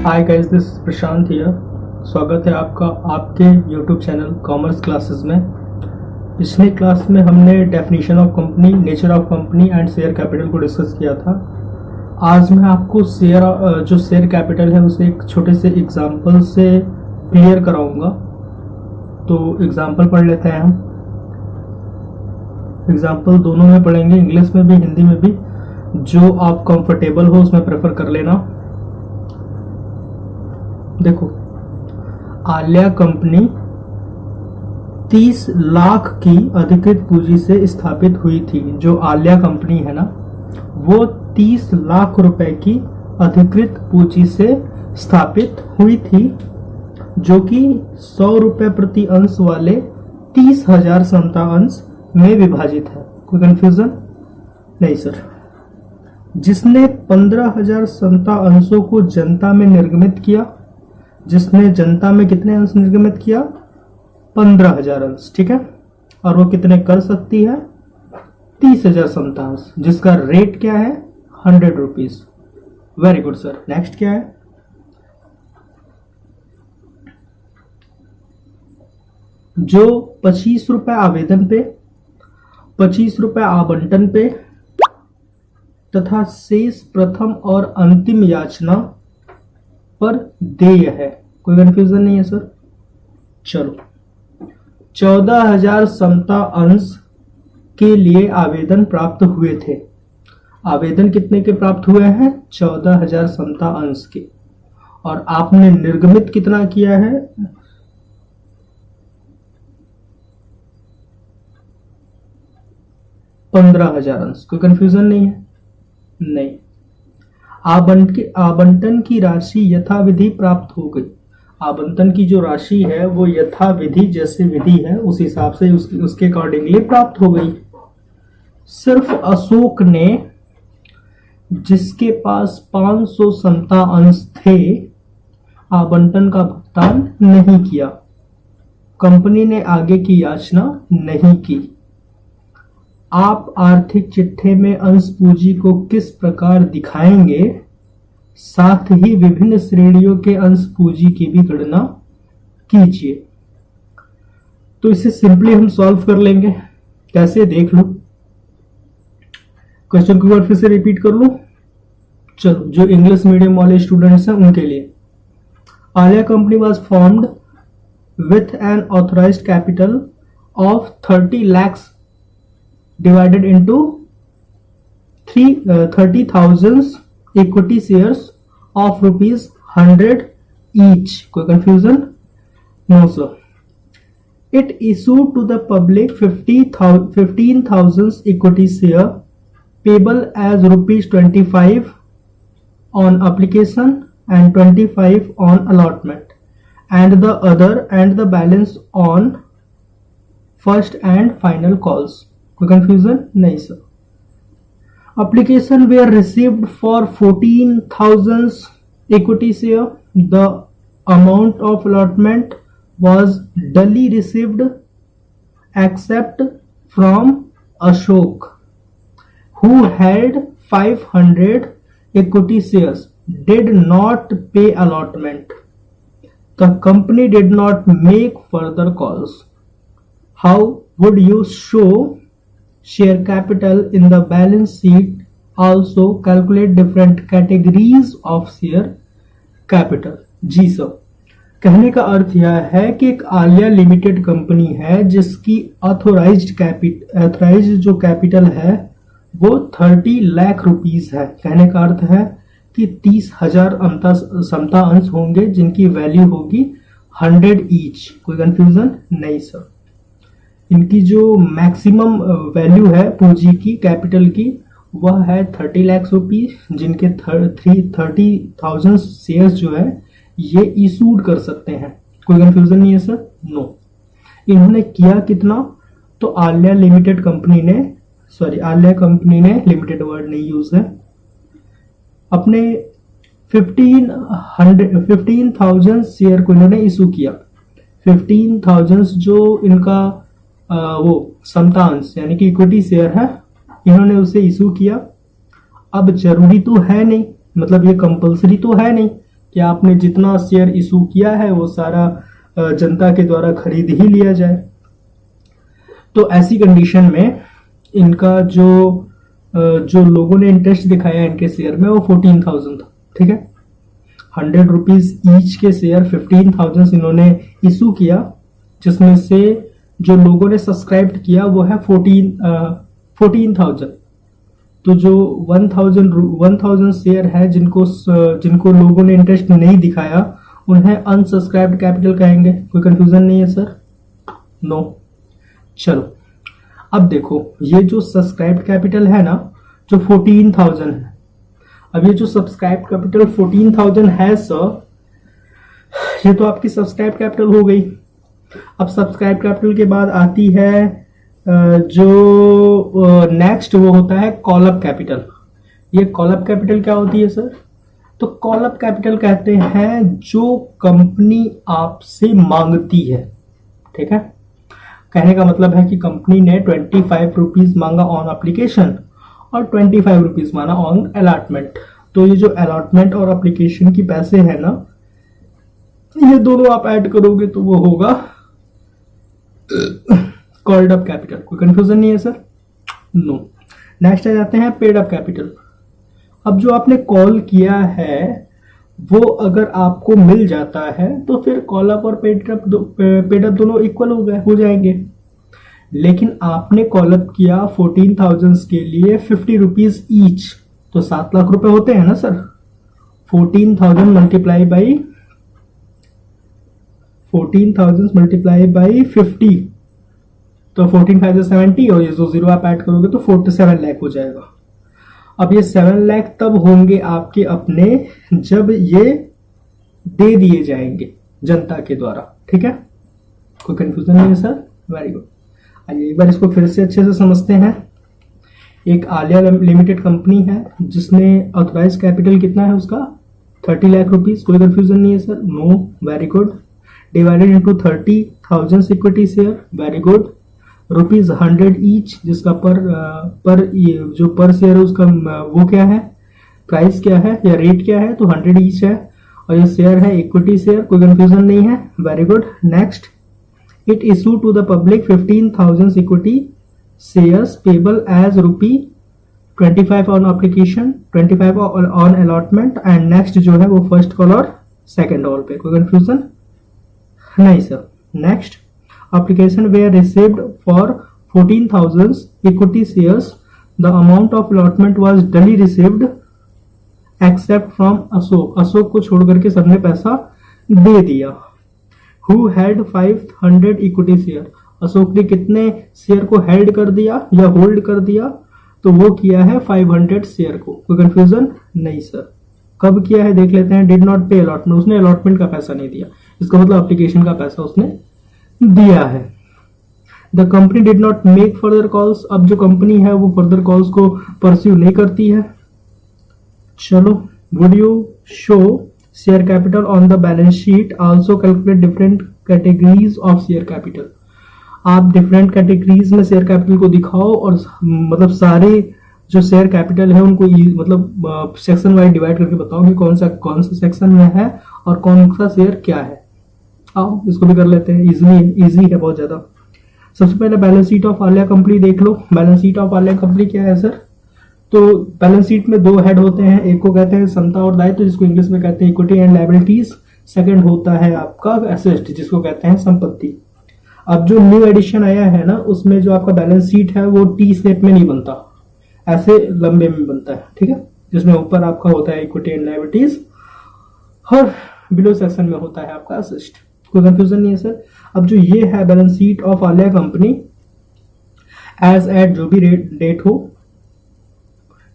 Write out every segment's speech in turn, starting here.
Hi guys, this Prashant here. स्वागत है आपका आपके YouTube चैनल कॉमर्स क्लासेस में। पिछले क्लास में हमने definition of company, nature of company and share capital को डिस्कस किया था। आज मैं आपको शेयर कैपिटल है उसे एक छोटे से एग्जांपल से क्लियर कराऊंगा। तो एग्जांपल पढ़ लेते हैं हम। एग्जांपल दोनों में पढ़ेंगे, इंग्लिश में भी हिंदी में भी, जो आप कंफर्टेबल हो उसमें प्रेफर कर लेना। देखो, आलिया कंपनी 30 लाख की अधिकृत पूंजी से स्थापित हुई थी। जो आलिया कंपनी है ना, वो 30 लाख रुपए की अधिकृत पूंजी से स्थापित हुई थी, जो कि 100 रुपए प्रति अंश वाले 30,000 समता अंश में विभाजित है। कोई कंफ्यूजन नहीं सर। जिसने 15,000 समता अंशों को जनता में निर्गमित किया, जिसने जनता में कितने अंश निर्गमित किया? 15,000 अंश, ठीक है। और वो कितने कर सकती है? 30,000 समता अंश, जिसका रेट क्या है? 100 rupees. Very good sir. Next क्या है? जो 25 रुपए आवेदन पे, 25 रुपए आवंटन पे तथा शेष प्रथम और अंतिम याचना पर देय है। कोई कंफ्यूजन नहीं है सर। चलो, 14,000 समता अंश के लिए आवेदन प्राप्त हुए थे। आवेदन कितने के प्राप्त हुए हैं? 14,000 समता अंश के। और आपने निर्गमित कितना किया है? 15,000 अंश। कोई कंफ्यूजन नहीं है? नहीं। आवंटन की राशि यथाविधि प्राप्त हो गई। आवंटन की जो राशि है वो यथाविधि, जैसे विधि है उस हिसाब से उसके अकॉर्डिंगली प्राप्त हो गई। सिर्फ अशोक ने, जिसके पास 500 समता अंश थे, आवंटन का भुगतान नहीं किया। कंपनी ने आगे की याचना नहीं की। आप आर्थिक चिट्ठे में अंश पूंजी को किस प्रकार दिखाएंगे, साथ ही विभिन्न श्रेणियों के अंश पूंजी की भी गणना कीजिए। तो इसे सिंपली हम सॉल्व कर लेंगे। कैसे, देख लो। क्वेश्चन को एक बार फिर से रिपीट कर लो। चलो, जो इंग्लिश मीडियम वाले स्टूडेंट्स हैं उनके लिए। Alia company was formed with an authorised capital of 30 lakhs divided into 30,000 equity shares of rupees 100 each. कोई confusion? No sir. It issued to the public 15,000 equity share payable as rupees 25 on application and 25 on allotment, and the balance on first and final calls. कोई confusion नहीं sir. Application were received for 14,000 equity share. The amount of allotment was duly received except from Ashok, who had 500 equity shares, did not pay allotment. The company did not make further calls. How would you show share capital in the balance sheet? Also calculate different categories of share capital. जी sir. कहने का अर्थ यह है कि एक Alia limited company है जिसकी authorised जो कैपिटल है वो 30 लाख रुपीस है। कहने का अर्थ है कि 30,000 समता अंश होंगे जिनकी वैल्यू होगी 100 ईच। कोई कंफ्यूजन नहीं सर। इनकी जो मैक्सिमम वैल्यू है पूंजी की, कैपिटल की, वह है 30 लाख रुपीस, जिनके 30,000 शेयर्स जो है ये इशूड कर सकते हैं। कोई कंफ्यूजन नहीं है सर? नो। इन्होंने किया कितना? तो आलिया कंपनी ने, लिमिटेड वर्ड नहीं यूज है, अपने 15,000 शेयर को इन्होंने इशू किया। 15,000 जो इनका वो समतांश यानी कि इक्विटी शेयर है, इन्होंने उसे इशू किया। अब जरूरी तो है नहीं, मतलब ये कंपलसरी तो है नहीं कि आपने जितना शेयर इशू किया है वो सारा जनता के द्वारा खरीद ही लिया जाए। तो ऐसी कंडीशन में इनका जो लोगों ने इंटरेस्ट दिखाया इनके शेयर में वो 14,000 था। ठीक है, 100 रुपीज ईच के शेयर 15,000 इन्होंने इशू किया, जिसमें से जो लोगों ने सब्सक्राइब किया वो है 14,000। तो जो 1,000 शेयर है जिनको लोगों ने इंटरेस्ट नहीं दिखाया उन्हें अनसब्सक्राइब्ड कैपिटल कहेंगे। कोई कंफ्यूजन नहीं है सर? नो। चलो अब देखो, ये जो सब्सक्राइब्ड कैपिटल है ना, जो 14,000 है, अब ये जो सब्सक्राइब्ड कैपिटल 14,000 है सर, ये तो आपकी सब्सक्राइब कैपिटल हो गई। अब सब्सक्राइब कैपिटल के बाद आती है जो नेक्स्ट वो होता है कॉल अप कैपिटल। ये कॉल अप कैपिटल क्या होती है सर? तो कॉल अप कैपिटल कहते हैं जो कंपनी आपसे मांगती है। ठीक है, कहने का मतलब है कि कंपनी ने 25 रुपीज मांगा ऑन एप्लीकेशन और 25 रुपीज मांगा ऑन अलॉटमेंट। तो ये जो अलॉटमेंट और एप्लीकेशन की पैसे है ना, ये दोनों आप ऐड करोगे तो वो होगा कॉल्ड अप कैपिटल। कोई कंफ्यूजन नहीं है सर? नो। नेक्स्ट आ जाते हैं पेड अप कैपिटल। अब जो आपने कॉल किया है वो अगर आपको मिल जाता है तो फिर कॉल अप और पेड अप दोनों इक्वल हो जाएंगे। लेकिन आपने कॉल अप किया 14,000 के लिए 50 रुपीज ईच, तो 7 लाख रुपए होते हैं ना सर। 14,000 मल्टीप्लाई बाई 50, तो 14,5 70 और ये जो जीरो आप ऐड करोगे तो 47 लाख हो जाएगा। अब ये 7 लाख तब होंगे आपके अपने जब ये दे दिए जाएंगे जनता के द्वारा। ठीक है, कोई कंफ्यूजन नहीं है सर? Very good. आइए एक बार इसको फिर से अच्छे से समझते हैं। एक आलिया लिमिटेड कंपनी है जिसने ऑथराइज कैपिटल कितना है उसका 30 लाख रुपीज। कोई कंफ्यूजन नहीं है sir? No. Very good. Divided into 30,000 equity share. Very good. Rupees 100 each, जिसका पर शेयर है उसका वो क्या है, प्राइस क्या है या रेट क्या है, तो 100 ईच है। और ये शेयर है इक्विटी शेयर। कोई कंफ्यूजन नहीं है? Very good. Next, it issue to the public 15,000 equity shares payable as ₹25 on application, 25 on allotment and next जो है वो फर्स्ट कॉल और सेकेंड कॉल पे। कोई कंफ्यूजन नहीं सर? Next, application were received for 14,000 equity shares. The amount of allotment was duly received except from Ashok. Ashok को छोड़ करके सबने पैसा दे दिया। Who had 500 equity share? Ashok ने कितने शेयर को हेल्ड कर दिया या होल्ड कर दिया? तो वो किया है 500 शेयर को। कोई कंफ्यूजन नहीं सर? कब किया है देख लेते हैं। डिड नॉट पे अलॉटमेंट, उसने अलॉटमेंट का पैसा नहीं दिया, इसका मतलब एप्लीकेशन का पैसा उसने दिया है। The company did not make further calls. अब जो कंपनी है वो फर्दर कॉल्स को परस्यू नहीं करती है। चलो, would you show share capital on the balance sheet, also calculate different categories of share capital. आप डिफरेंट कैटेगरीज में शेयर कैपिटल को दिखाओ और मतलब सारे जो शेयर कैपिटल है उनको मतलब सेक्शन वाइज डिवाइड करके बताओ कि कौन सा सेक्शन में है और कौन सा शेयर क्या है। आओ इसको भी कर लेते हैं, इजी है बहुत ज्यादा। सबसे पहले balance sheet of Aliya company देख लो। Balance sheet of Aliya company क्या है सर? तो बैलेंस शीट में दो हेड होते हैं, एक को कहते हैं समता और दायित्व जिसको इंग्लिश में कहते हैं इक्विटी एंड लायबिलिटीज, सेकंड होता है आपका एसेट जिसको कहते हैं संपत्ति। अब जो न्यू एडिशन आया है ना उसमें जो आपका बैलेंस शीट है वो टी शेप में नहीं बनता, ऐसे लंबे में बनता है। ठीक है, जिसमें ऊपर आपका होता है इक्विटी एंड लायबिलिटीज और बिलो सेक्शन में होता है आपका असेस्ट। कोई कंफ्यूजन नहीं है सर? अब जो ये है balance sheet of Aliya company, as at जो भी डेट हो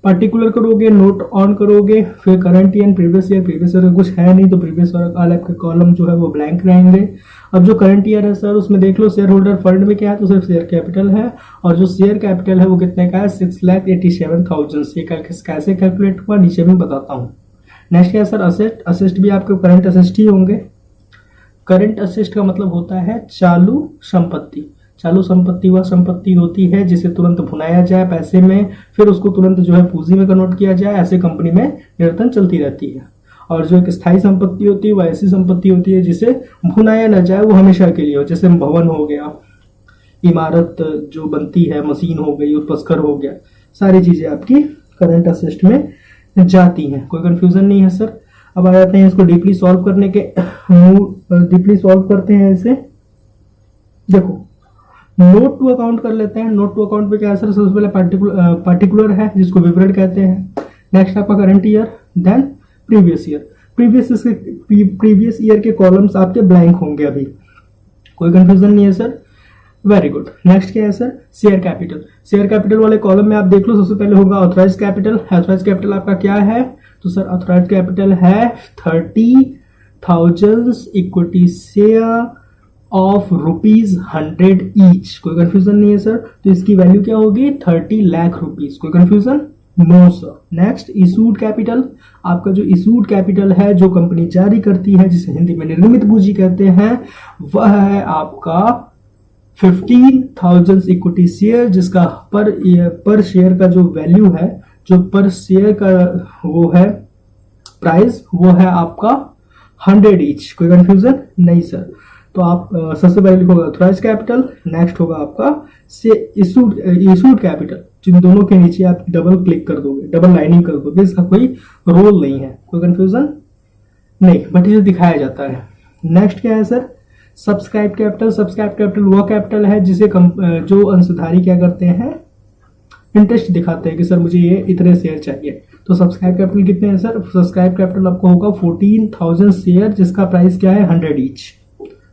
पर्टिकुलर करोगे, नोट ऑन करोगे, फिर करंट ईयर प्रीवियस ईयर कुछ है नहीं तो प्रीवियस ईयर वाले आपके कॉलम जो है वो ब्लैंक रहेंगे। अब जो करंट ईयर है सर उसमें देख लो शेयर होल्डर फंड में क्या है, तो सिर्फ शेयर कैपिटल है और जो शेयर कैपिटल है वो कितने का है 6,87,000। से कैसे कैलकुलेट हुआ नीचे में बताता हूँ। नेक्स्ट क्या है सर? असेट। असेस्ट भी आपके करंट असेस्ट ही होंगे। करंट असेस्ट का मतलब होता है चालू संपत्ति। चालू संपत्ति वह संपत्ति होती है जिसे तुरंत भुनाया जाए पैसे में, फिर उसको तुरंत जो है पूंजी में कन्वर्ट किया जाए, ऐसे कंपनी में निरंतर चलती रहती है। और जो एक स्थायी संपत्ति होती है वो ऐसी संपत्ति होती है जिसे भुनाया न जाए, वो हमेशा के लिए हो। जैसे भवन हो गया, इमारत जो बनती है, मशीन हो गई, उपस्कर हो गया, सारी चीजें आपकी करंट असेट में जाती हैं। कोई कंफ्यूजन नहीं है सर। अब आ जाते हैं इसको डीपली सॉल्व करने के, डीपली सॉल्व करते हैं इसे। देखो नोट टू अकाउंट कर लेते हैं। नोट टू अकाउंट पे क्या है सर, सबसे पहले पार्टिकुलर है जिसको विवरण कहते हैं। नेक्स्ट आपका current year, then previous year. Previous year के कॉलम्स आपके ब्लैंक होंगे अभी, कोई कंफ्यूजन नहीं है सर। Very good. नेक्स्ट क्या है sir, share capital. Share capital वाले कॉलम में आप देख लो, सबसे पहले होगा ऑथराइज कैपिटल। ऑथराइज कैपिटल आपका क्या है, तो सर ऑथराइज कैपिटल है 30,000 इक्विटी शेयर ऑफ ₹100 ईच। कोई कंफ्यूजन नहीं है सर। तो इसकी वैल्यू क्या होगी, 30 लाख रुपीज। कोई confusion, no sir. Next issued capital. आपका जो इशूड कैपिटल है, जो कंपनी जारी करती है, जिसे हिंदी में निर्मित पूंजी कहते हैं, वह है आपका 15,000 इक्विटी शेयर, जिसका पर शेयर का जो वैल्यू है, जो पर शेयर का वो है प्राइस, वो है आपका 100 ईच। कोई कंफ्यूजन नहीं सर। तो आप सबसे पहले लिखोगे ऑथराइज कैपिटल, नेक्स्ट होगा आपका इशूड कैपिटल। जिन दोनों के नीचे आप डबल क्लिक कर दोगे, डबल लाइनिंग कर दोगे, इसका कोई रोल नहीं है, कोई कंफ्यूजन नहीं, बट इसे दिखाया जाता है। नेक्स्ट क्या है sir, subscribe capital. Subscribe capital वह कैपिटल है जिसे जो अंशधारी क्या करते हैं, इंटरेस्ट दिखाते हैं कि सर मुझे ये इतने शेयर चाहिए। तो सब्सक्राइब कैपिटल कितने हैं सर, सब्सक्राइब कैपिटल आपको होगा 14,000 शेयर, जिसका प्राइस क्या है 100 ईच।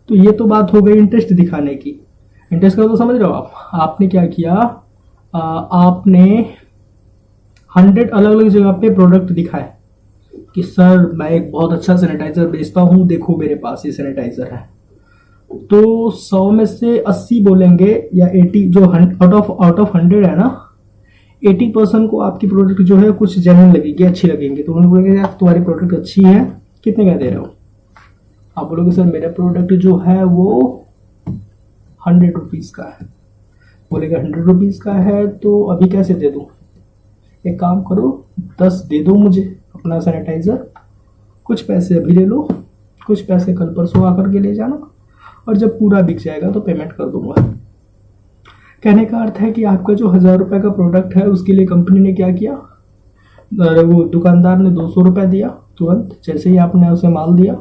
तो ये तो बात हो गई इंटरेस्ट दिखाने की। इंटरेस्ट का तो समझ रहे हो आप। आपने क्या किया, आपने 100 अलग अलग जगह पे प्रोडक्ट दिखाए कि सर मैं एक बहुत अच्छा सैनिटाइजर बेचता हूं, देखो मेरे पास ये सैनिटाइजर है। तो 100 में से 80 बोलेंगे या 80, जो आउट ऑफ 100 है ना, 80% को आपकी प्रोडक्ट जो है कुछ जेन्युइन लगेगी, अच्छी लगेंगी। तो उन्होंने बोलेंगे यार तुम्हारी प्रोडक्ट अच्छी है, कितने का दे रहे हो। आप बोलोगे सर मेरा प्रोडक्ट जो है वो 100 रुपीज का है। बोलेगा 100 रुपीज का है तो अभी कैसे दे दूं, एक काम करो 10 दे दो मुझे अपना सैनिटाइजर, कुछ पैसे अभी ले लो, कुछ पैसे कल परसों आकर के ले जाना, और जब पूरा बिक जाएगा तो पेमेंट कर दूंगा। कहने का अर्थ है कि आपका जो 1000 रुपए का प्रोडक्ट है, उसके लिए कंपनी ने क्या किया, वो दुकानदार ने 200 रुपए दिया तुरंत जैसे ही आपने उसे माल दिया।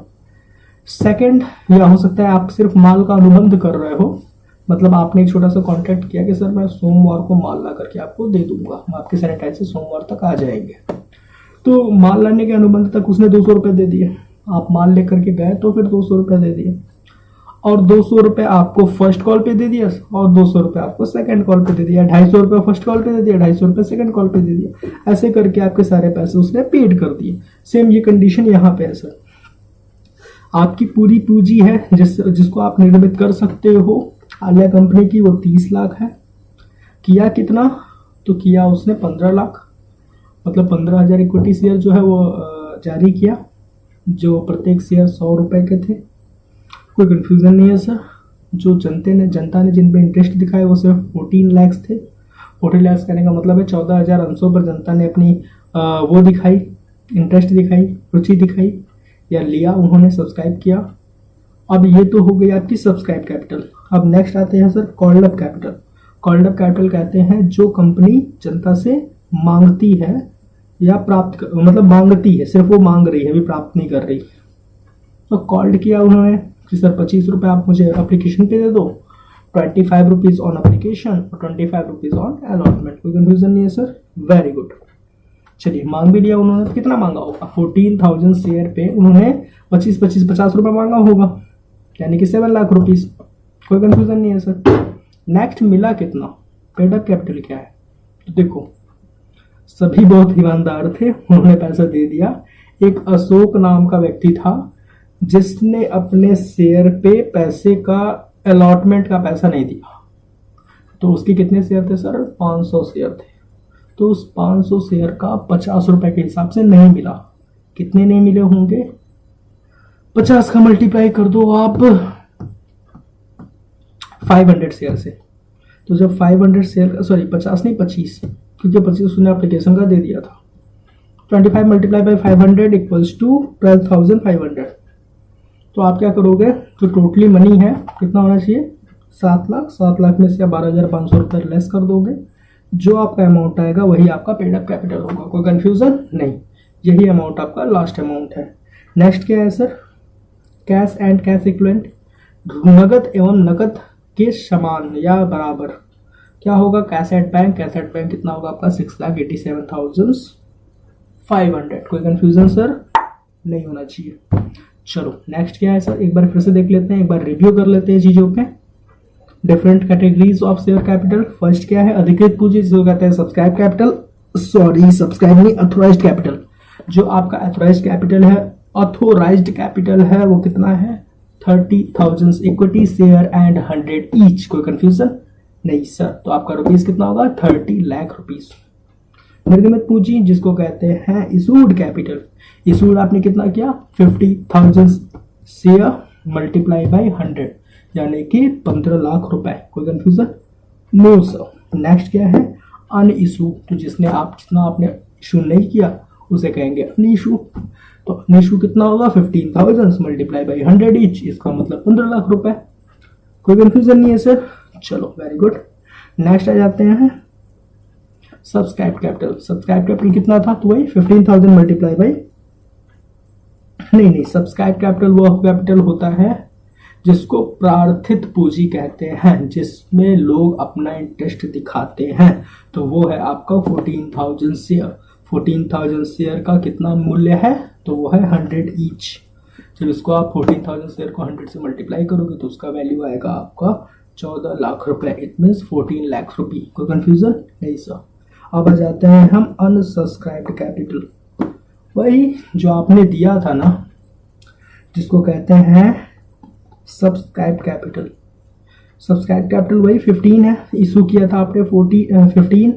सेकंड, या हो सकता है आप सिर्फ माल का अनुबंध कर रहे हो, मतलब आपने एक छोटा सा कॉन्ट्रैक्ट किया कि सर मैं सोमवार को माल ला करके आपको दे दूंगा, आपके सैनिटाइजर सोमवार तक आ जाएंगे। तो माल लाने के अनुबंध तक उसने 200 रुपए दे दिए, आप माल लेकर के गए तो फिर 200 रुपए दे दिए, और 200 रुपए आपको फर्स्ट कॉल पे दे दिया, और 200 रुपए आपको सेकंड कॉल पे दे दिया, 250 रुपए फर्स्ट कॉल पे दे दिया, 250 रुपए सेकंड कॉल पे दे दिया। ऐसे करके आपके सारे पैसे उसने पेड कर दिए। सेम ये कंडीशन यहाँ पे है सर। आपकी पूरी पूंजी है जिसको आप निर्मित कर सकते हो, आलिया कंपनी की वो 30 लाख है। किया कितना, तो किया उसने 15 लाख, मतलब 15,000 इक्विटी शेयर जो है वो जारी किया, जो प्रत्येक शेयर 100 रुपए के थे। कोई कंफ्यूजन नहीं है सर। जो जनता ने जिन पे इंटरेस्ट दिखाया वो सिर्फ 14 लाख थे। 14 लाख कहने का मतलब है 14,000 अंशों पर जनता ने अपनी वो दिखाई, इंटरेस्ट दिखाई, रुचि दिखाई, या लिया, उन्होंने सब्सक्राइब किया। अब ये तो हो गई आपकी सब्सक्राइब कैपिटल। अब नेक्स्ट आते हैं sir called up capital. Called up capital कहते हैं जो कंपनी जनता से मांगती है या मतलब मांगती है, सिर्फ वो मांग रही है, अभी प्राप्त नहीं कर रही। तो कॉल्ड किया उन्होंने कि सर 25 रुपये आप मुझे एप्लीकेशन पे दे दो, 25 रुपीज ऑन एप्लीकेशन और 25 रुपीज ऑन अलॉटमेंट। कोई कंफ्यूजन नहीं है सर, वेरी गुड। चलिए मांग भी लिया उन्होंने, कितना मांगा होगा, 14,000 शेयर पे उन्होंने 50 रुपए मांगा होगा, यानी कि 7 लाख रुपीज। कोई कंफ्यूजन नहीं है सर। नेक्स्ट मिला कितना, पेड अप कैपिटल क्या है, तो देखो सभी बहुत ईमानदार थे, उन्होंने पैसा दे दिया। एक अशोक नाम का व्यक्ति था जिसने अपने शेयर पे पैसे का अलॉटमेंट का पैसा नहीं दिया, तो उसके कितने शेयर थे सर, 500 शेयर थे। तो उस 500 शेयर का 50 रुपए के हिसाब से नहीं मिला। कितने नहीं मिले होंगे, 50 का मल्टीप्लाई कर दो आप 500 शेयर से। तो जब 500 शेयर, सॉरी 50 नहीं 25, क्योंकि 25 उसने एप्लीकेशन का दे दिया था, 25 मल्टीप्लाई बाई 500 इक्वल्स टू 12,500। तो आप क्या करोगे, जो टोटली मनी है कितना होना चाहिए, 7 लाख। 7 लाख में से 12,500 रुपये लेस कर दोगे, जो आपका अमाउंट आएगा वही आपका पेड अप कैपिटल होगा। कोई कंफ्यूजन नहीं, यही अमाउंट आपका लास्ट अमाउंट है। नेक्स्ट क्या है sir, cash and cash equivalent, नगद एवं नगद के समान या बराबर क्या होगा, cash at bank. Cash at bank कितना होगा आपका 6,87,500। कोई कंफ्यूजन सर नहीं होना चाहिए। चलो नेक्स्ट क्या है सर, एक बार फिर से देख लेते हैं, एक बार रिव्यू कर लेते हैं चीजों पे। Different categories of share capital. First क्या है, अधिकृत पूंजी, जिसको कहते हैं सब्सक्राइब कैपिटल, सब्सक्राइब नहीं, अथोराइज्ड कैपिटल। जो आपका अथोराइज्ड कैपिटल है वो कितना है, 30,000 इक्विटी शेयर एंड 100 ईच। कोई कंफ्यूजन नहीं सर, तो आपका रुपीस कितना होगा, 30 लाख रुपीस। निर्गमित पूंजी, जिसको कहते हैं इशूड कैपिटल। इशूड आपने कितना किया, 50,000 शेयर मल्टीप्लाई बाई 100, यानी कि 15 लाख रुपए। कोई कंफ्यूजन नो सर। नेक्स्ट क्या है, अन इशू, तो जितना आपने इशू नहीं किया उसे कहेंगे अन इशू। तो अन इशू कितना होगा, 15,000 मल्टीप्लाई बाई 100 ईच, इसका मतलब 15 लाख रुपए। कोई कंफ्यूजन नहीं है सर, चलो वेरी गुड। नेक्स्ट आ जाते हैं सब्सक्राइब कैपिटल। सब्सक्राइब कैपिटल कितना था, तो वही 15,000 मल्टीप्लाई बाई, नहीं, सब्सक्राइब कैपिटल वो कैपिटल होता है जिसको प्रार्थित पूंजी कहते हैं, जिसमें लोग अपना इंटरेस्ट दिखाते हैं। तो वो है आपका 14,000 शेयर। 14,000 शेयर का कितना मूल्य है, तो वो है 100 ईच। जब इसको आप 14,000 शेयर को 100 से मल्टीप्लाई करोगे तो उसका वैल्यू आएगा आपका 14 लाख रुपए। इट मीन्स 14 लाख रुपी। कोई कंफ्यूजन नहीं सर। अब आ जाते हैं हम अनसब्सक्राइब्ड कैपिटल। वही जो आपने दिया था ना, जिसको कहते हैं सब्सक्राइब कैपिटल। सब्सक्राइब कैपिटल वही 15 है। इशू किया था आपने 15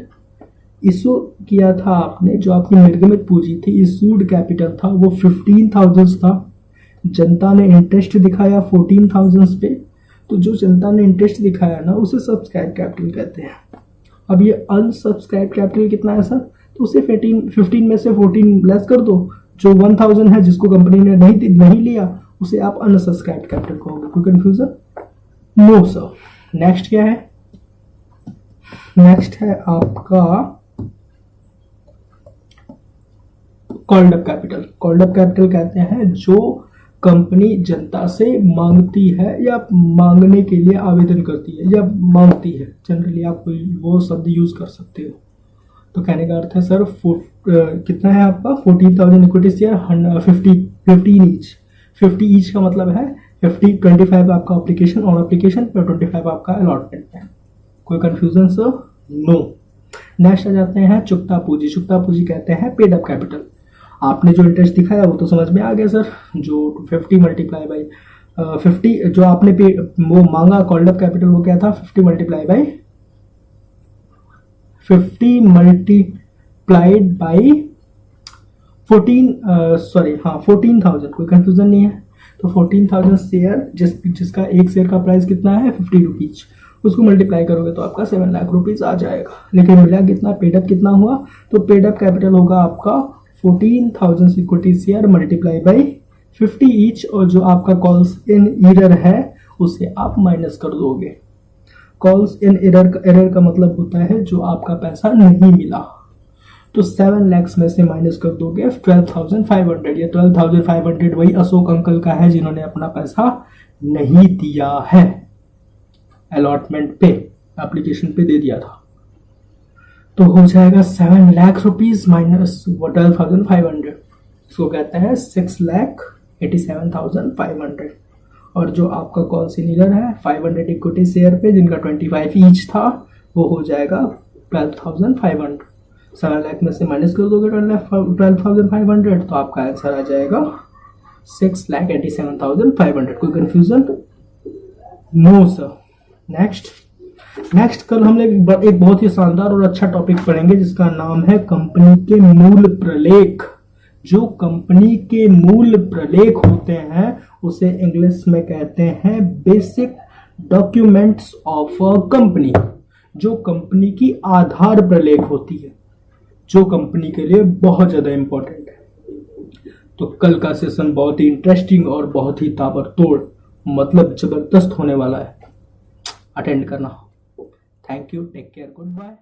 इशू किया था आपने, जो आपकी निर्गमित पूंजी थी, इशूड कैपिटल था, वो 15,000 था। जनता ने इंटरेस्ट दिखाया 14,000 पे, तो जो जनता ने इंटरेस्ट दिखाया ना उसे सब्सक्राइब कैपिटल कहते हैं। अब ये अनसब्सक्राइब कैपिटल कितना है सर, तो उसे 15 में से 14 लेस कर दो। जो 1,000 है जिसको कंपनी ने नहीं लिया उसे आप अनसब्सक्राइब कैपिटल कहोगे। कोई कंफ्यूजन नो सर। नेक्स्ट क्या है, नेक्स्ट है आपका called up capital. Called up capital कहते हैं जो कंपनी जनता से मांगती है या मांगने के लिए आवेदन करती है या मांगती है। जनरली आप कोई वो शब्द यूज कर सकते हो। तो कहने का अर्थ है सर कितना है आपका 14,000 इक्विटी शेयर 15 ईच। 50 ईच का मतलब है 25 आपका एप्लीकेशन ऑन एप्लीकेशन पर 25 आपका अलॉटमेंट है। कोई कंफ्यूजन सर नो। नेक्स्ट आ जाते हैं चुकता पूंजी। चुकता पूंजी कहते हैं पेड अप कैपिटल। आपने जो इंटरेस्ट दिखाया वो तो समझ में आ गया सर। जो 50 मल्टीप्लाई बाई 50 जो आपने वो मांगा कॉल्ड अप कैपिटल वो क्या था 50 मल्टीप्लाई बाई 14,000। कोई कंफ्यूजन नहीं है। तो 14,000 शेयर जिसका एक शेयर का प्राइस कितना है 50 रुपीज, उसको मल्टीप्लाई करोगे तो आपका 7 लाख रुपीज आ जाएगा। लेकिन मिला कितना, पेडअप कितना हुआ, तो पेडअप कैपिटल होगा आपका 14,000 equity share multiply by 50 each, और जो आपका कॉल्स इन एरर है उसे आप माइनस कर दोगे। कॉल्स इन एरर का मतलब होता है जो आपका पैसा नहीं मिला। तो 7 lakhs में से माइनस कर दोगे 12,500। ये 12,500 वही अशोक अंकल का है जिन्होंने अपना पैसा नहीं दिया है, अलॉटमेंट पे एप्लीकेशन पे दे दिया था। तो हो जाएगा 7 लाख रुपीज माइनस 12,500, इसको कहते हैं 6,87,500। और जो आपका कॉल सीनियर है 500 इक्विटी शेयर पे जिनका 25 ईच था वो हो जाएगा 12,500। 7 लाख में से माइनस कर दोगे 12,500 तो आपका आंसर आ जाएगा 6,87,500। कोई कंफ्यूजन नो सर। नेक्स्ट कल हम लोग एक बहुत ही शानदार और अच्छा टॉपिक पढ़ेंगे जिसका नाम है कंपनी के मूल प्रलेख। जो कंपनी के मूल प्रलेख होते हैं उसे इंग्लिश में कहते हैं basic documents of a company. जो कंपनी की आधार प्रलेख होती है, जो कंपनी के लिए बहुत ज़्यादा इम्पोर्टेंट है। तो कल का सेशन बहुत ही इंटरेस्टिंग और बहुत ही ताबड़तोड़ मतलब ज़बरदस्त होने वाला है, अटेंड करना। Thank you, take care, good bye.